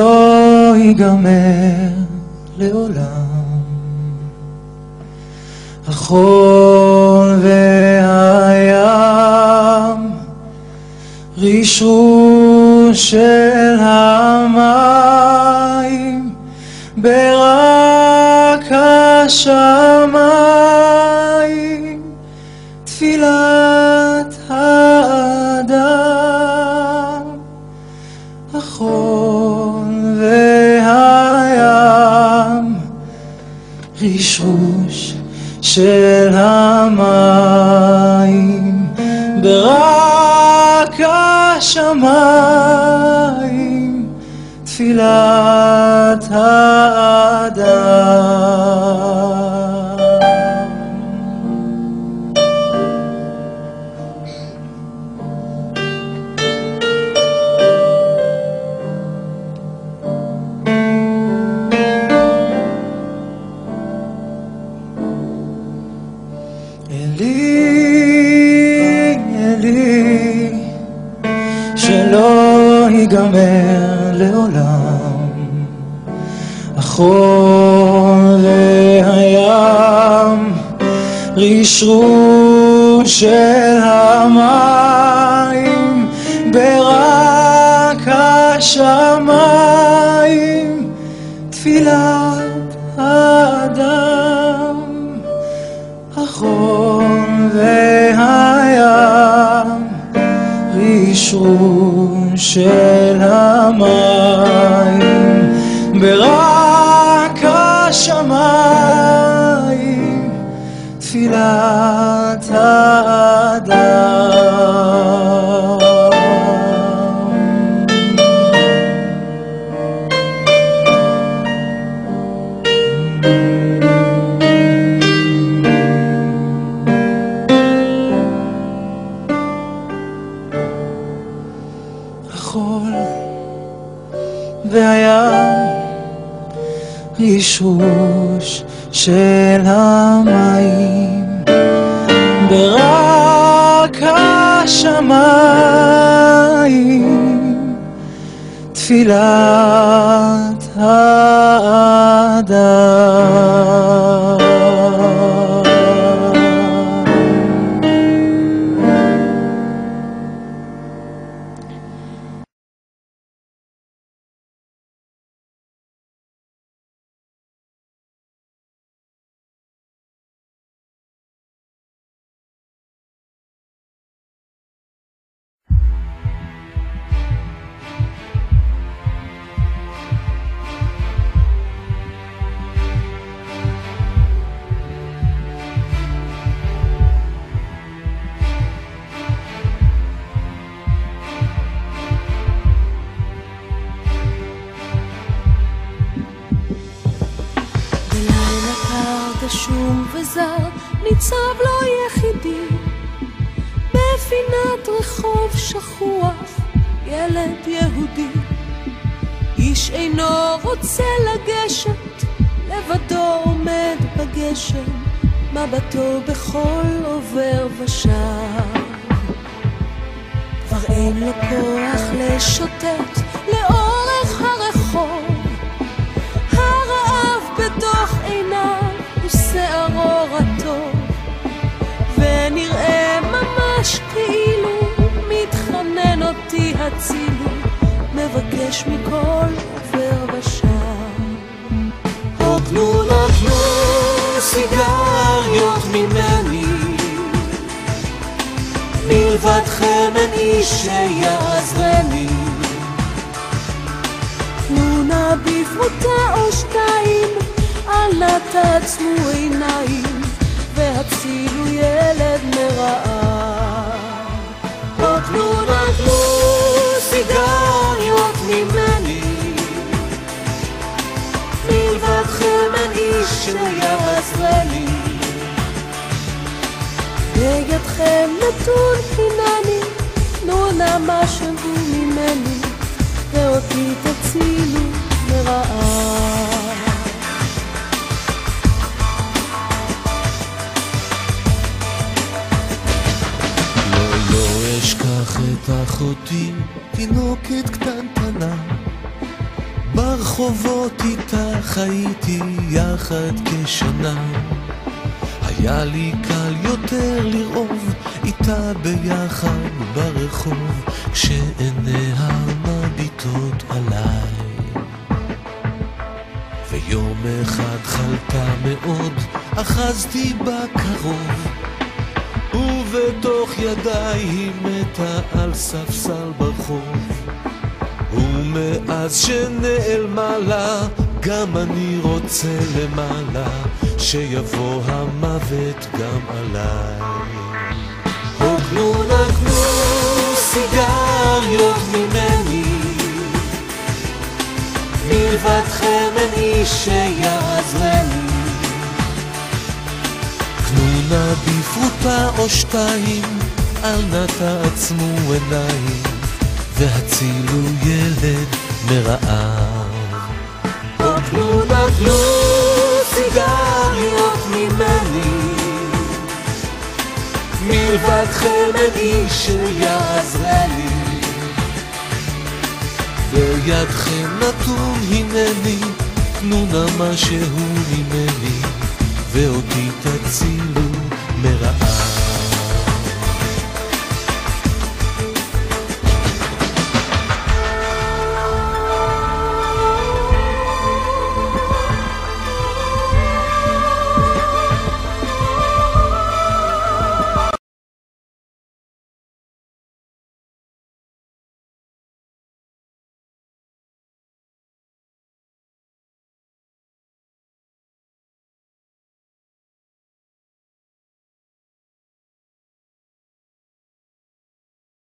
שלא ייגמר לעולם. החול והים, רשרוש של המים, ברק השמיים, תפילת האדם. החול והים, רשרוש של המים, ברק השמיים, תפילת האדם. שלא ייגמר לעולם. החול והים, רשרוש של המים, ברק השמיים, תפילת האדם. החול והים, רשרוש של המים, ברק השמיים, תפילת האדם. החול והים, רשרוש של המים, ברק השמיים, תפילת האדם. שום וזר ניצב לו יחידי בפינת רחוב שכוח, ילד יהודי. איש אינו רוצה לגשת, לבדו עומד בגשם, מבטו בכל עובר ושב. כבר אין לו כוח לשוטט לאורך הרחוב, הרעב בתוך עיניו ושערו רטוב, ונראה ממש כאילו מתחנן אותי הצילו, מבקש מכל עובר ושב. תנו נתנו סיגריות ממני, מלבדכם אין איש שיעזרני. תנו נא בפרוטה או שתיים, אל נא תעצמו עיניים, והצילו ילד מרעב. תנו נתנו סיגריות ממני, מלבדכם אין איש שיעזרני. בידכם נתון חינני, תנו נא משהו ממני, ואותי תצילו מרעב. לא אשכח את אחותי, תינוקת קטנטנה, ברחובות איתך הייתי יחד כשנה, היה לי קל יותר לרעוב איתה ביחד ברחוב, כשעיניה מביטות עליי. ויום אחד חלתה מאוד, אחזתי בה קרוב, ובתוך ידיי היא מתה על ספסל ברחוב. ומאז שנעלמה לה, גם אני רוצה למעלה, שיבוא המוות גם עליי. הוגנו נגנו סיגריות ממני, מלבדכם אין איש שיעזרני. קנו נא בפרוטה או שתיים, אל נא תעצמו עיניים, והצילו ילד מרעב. הוגנו נגנו סיגריות ממני, מלבדכם אין איש שיעזרני. בידכם נתון הנני, תנו נא משהו ממני, ואותי תצילו